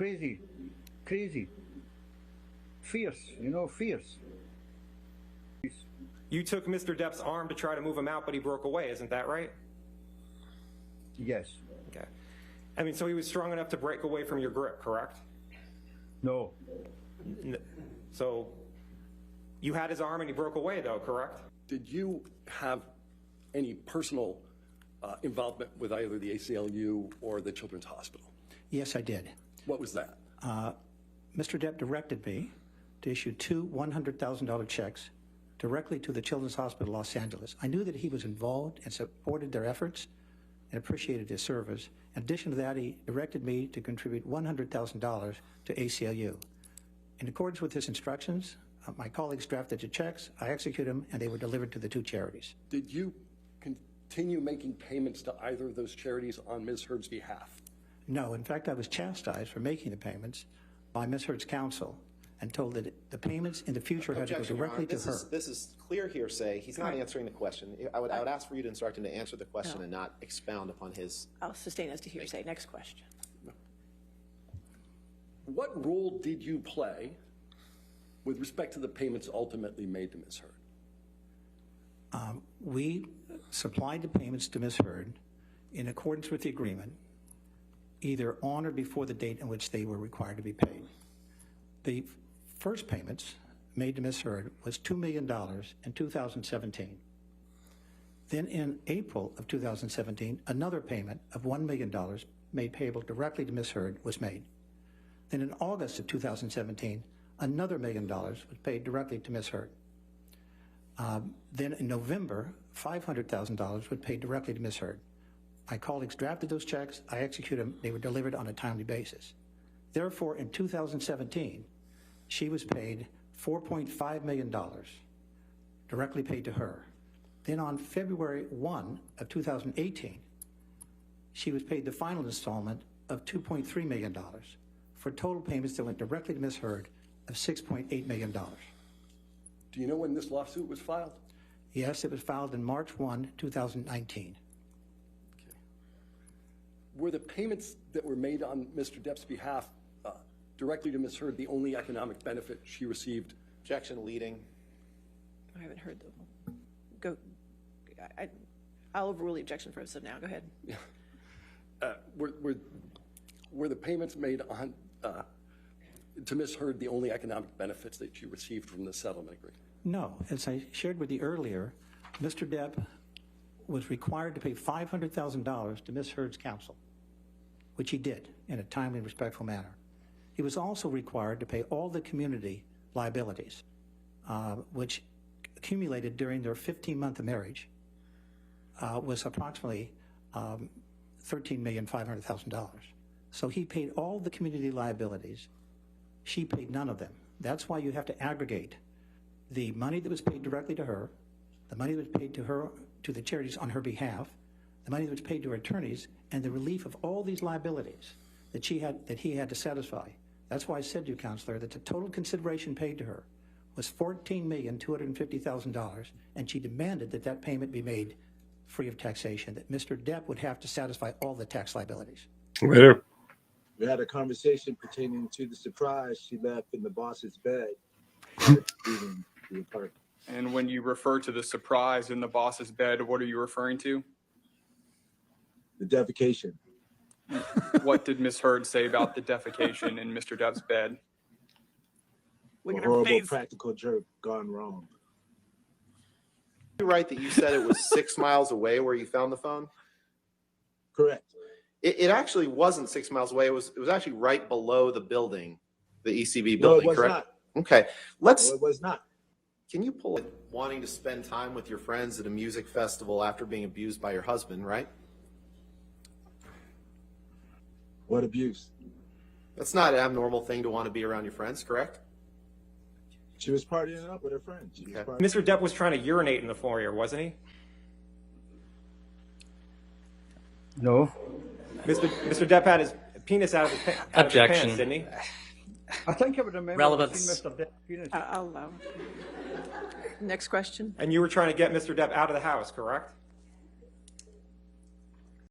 Crazy, crazy, fierce, fierce. You took Mr. Depp's arm to try to move him out, but he broke away. Isn't that right? Yes. Okay. I mean, so he was strong enough to break away from your grip, correct? No. So you had his arm and he broke away, though, correct? Did you have any personal involvement with either the ACLU or the Children's Hospital? Yes, I did. What was that? Mr. Depp directed me to issue two $100,000 checks directly to the Children's Hospital Los Angeles. I knew that he was involved and supported their efforts and appreciated his service. In addition to that, he directed me to contribute $100,000 to ACLU. In accordance with his instructions, my colleagues drafted the checks, I executed them, and they were delivered to the two charities. Did you continue making payments to either of those charities on Ms. Heard's behalf? No, in fact, I was chastised for making the payments by Ms. Heard's counsel and told that the payments in the future had to go directly to her. This is clear hearsay. He's not answering the question. I would ask for you to instruct him to answer the question and not expound upon his. I'll sustain as to hearsay. Next question. What role did you play with respect to the payments ultimately made to Ms. Heard? We supplied the payments to Ms. Heard in accordance with the agreement, either on or before the date in which they were required to be paid. The first payments made to Ms. Heard was $2 million in 2017. Then in April of 2017, another payment of $1 million made payable directly to Ms. Heard was made. Then in August of 2017, another $1 million was paid directly to Ms. Heard. Then in November, $500,000 was paid directly to Ms. Heard. My colleagues drafted those checks, I executed them, they were delivered on a timely basis. Therefore, in 2017, she was paid $4.5 million, directly paid to her. Then on February 1 of 2018, she was paid the final installment of $2.3 million for total payments that went directly to Ms. Heard of $6.8 million. Do you know when this lawsuit was filed? Yes, it was filed in March 1, 2019. Okay. Were the payments that were made on Mr. Depp's behalf directly to Ms. Heard the only economic benefit she received? Objection leading. I haven't heard the. Go. I'll overrule the objection for us now. Go ahead. Were the payments made on to Ms. Heard the only economic benefits that she received from the settlement agreement? No, as I shared with you earlier, Mr. Depp was required to pay $500,000 to Ms. Heard's counsel, which he did in a timely and respectful manner. He was also required to pay all the community liabilities, which accumulated during their 15-month marriage, was approximately $13,500,000. So he paid all the community liabilities. She paid none of them. That's why you have to aggregate the money that was paid directly to her, the money that was paid to her, to the charities on her behalf, the money that was paid to her attorneys, and the relief of all these liabilities that he had to satisfy. That's why I said to you, Counselor, that the total consideration paid to her was $14,250,000, and she demanded that that payment be made free of taxation, that Mr. Depp would have to satisfy all the tax liabilities. Later. We had a conversation pertaining to the surprise she left in the boss's bed. Leaving the apartment. And when you refer to the surprise in the boss's bed, what are you referring to? The defecation. What did Ms. Heard say about the defecation in Mr. Depp's bed? A horrible practical joke gone wrong. You're right that you said it was 6 miles away where you found the phone? Correct. It actually wasn't 6 miles away. It was actually right below the building, the ECB building, no, it was correct? Not. Okay. No, it was not. Can you pull it? Wanting to spend time with your friends at a music festival after being abused by your husband, right? What abuse? That's not an abnormal thing to want to be around your friends, correct? She was partying up with her friends. Okay. Mr. Depp was trying to urinate in the foyer, wasn't he? No. Mr. Depp had his penis out of his pants, didn't he? I think I would remember Relevance. seeing Mr. Depp penis. I'll allow. Next question. And you were trying to get Mr. Depp out of the house, correct?